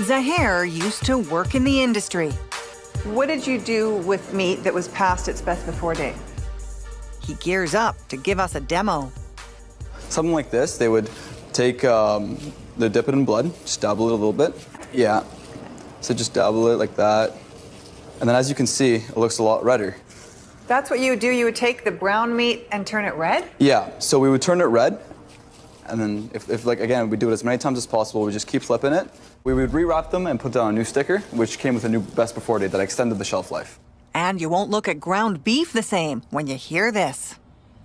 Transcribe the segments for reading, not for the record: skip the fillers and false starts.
Zaher used to work in the industry. What did you do with meat that was past its best before date? He gears up to give us a demo. Something like this, they would take, they dip it in blood, just dabble it a little bit. Yeah, so just dabble it like that. And then as you can see, it looks a lot redder. That's what you would do? You would take the brown meat and turn it red? Yeah, so we would turn it red. And then if like, again, we do it as many times as possible, we just keep flipping it. We would rewrap them and put down a new sticker, which came with a new best before date that extended the shelf life. And you won't look at ground beef the same when you hear this.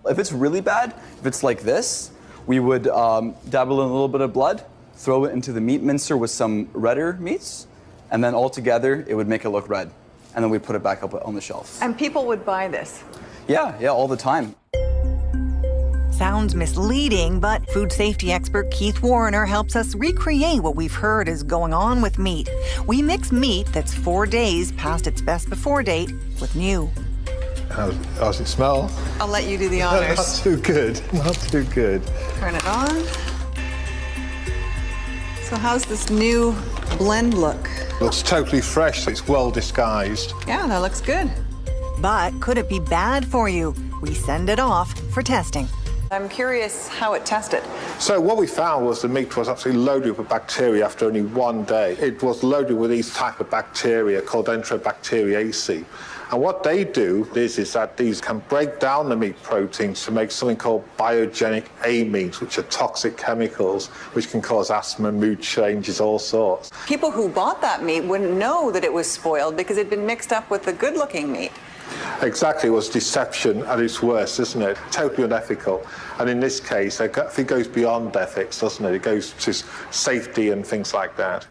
If it's really bad, if it's like this, we would dabble in a little bit of blood, throw it into the meat mincer with some redder meats, and then all together, it would make it look red. And then we'd put it back up on the shelf. And people would buy this? Yeah, all the time. Sounds misleading, but food safety expert Keith Warner helps us recreate what we've heard is going on with meat. We mix meat that's 4 days past its best before date with new. How's it smell? I'll let you do the honors. Not too good, not too good. Turn it on. So how's this new blend look? Looks totally fresh, it's well disguised. Yeah, that looks good. But could it be bad for you? We send it off for testing. I'm curious how it tested. So what we found was the meat was absolutely loaded with bacteria after only 1 day. It was loaded with these type of bacteria called Enterobacteriaceae. And what they do is that these can break down the meat proteins to make something called biogenic amines, which are toxic chemicals, which can cause asthma, mood changes, all sorts. People who bought that meat wouldn't know that it was spoiled because it'd been mixed up with the good-looking meat. Exactly, it was deception at its worst, isn't it? Totally unethical. And in this case, I think it goes beyond ethics, doesn't it? It goes to safety and things like that.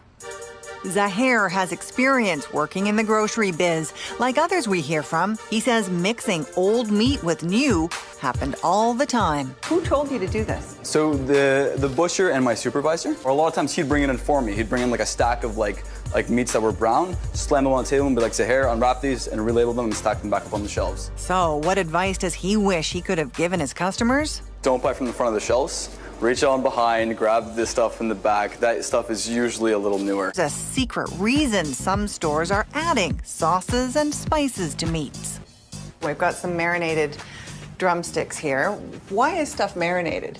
Zaher has experience working in the grocery biz. Like others we hear from, he says mixing old meat with new happened all the time. Who told you to do this? So the butcher and my supervisor, or a lot of times he'd bring it in for me. He'd bring in like a stack of like meats that were brown, slam them on the table and be like, Zaher, unwrap these and relabel them and stack them back up on the shelves. So what advice does he wish he could have given his customers? Don't buy from the front of the shelves. Reach on behind, grab this stuff in the back. That stuff is usually a little newer. There's a secret reason some stores are adding sauces and spices to meats. We've got some marinated drumsticks here. Why is stuff marinated?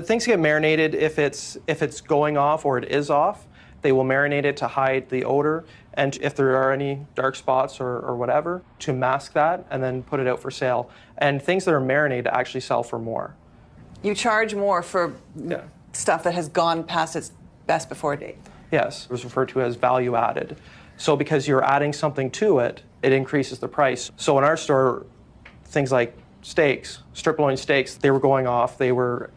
Things get marinated if it's going off or it is off. They will marinate it to hide the odor, and if there are any dark spots or whatever, to mask that and then put it out for sale. And things that are marinated actually sell for more. You charge more for stuff that has gone past its best before date? Yes, it was referred to as value added. So because you're adding something to it, it increases the price. So in our store, things like steaks, strip loin steaks, they were going off, they were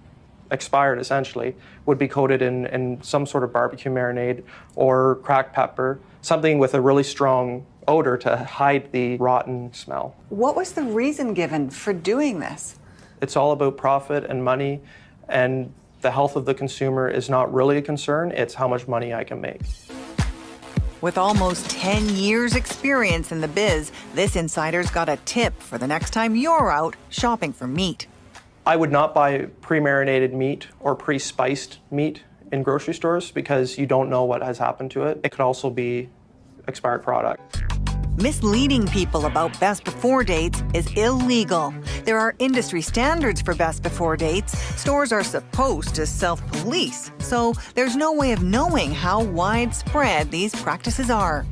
expired essentially, would be coated in some sort of barbecue marinade or cracked pepper, something with a really strong odor to hide the rotten smell. What was the reason given for doing this? It's all about profit and money, and the health of the consumer is not really a concern, it's how much money I can make. With almost 10 years experience in the biz, this insider's got a tip for the next time you're out shopping for meat. I would not buy pre-marinated meat or pre-spiced meat in grocery stores because you don't know what has happened to it. It could also be expired product. Misleading people about best before dates is illegal. There are industry standards for best before dates. Stores are supposed to self-police, so there's no way of knowing how widespread these practices are.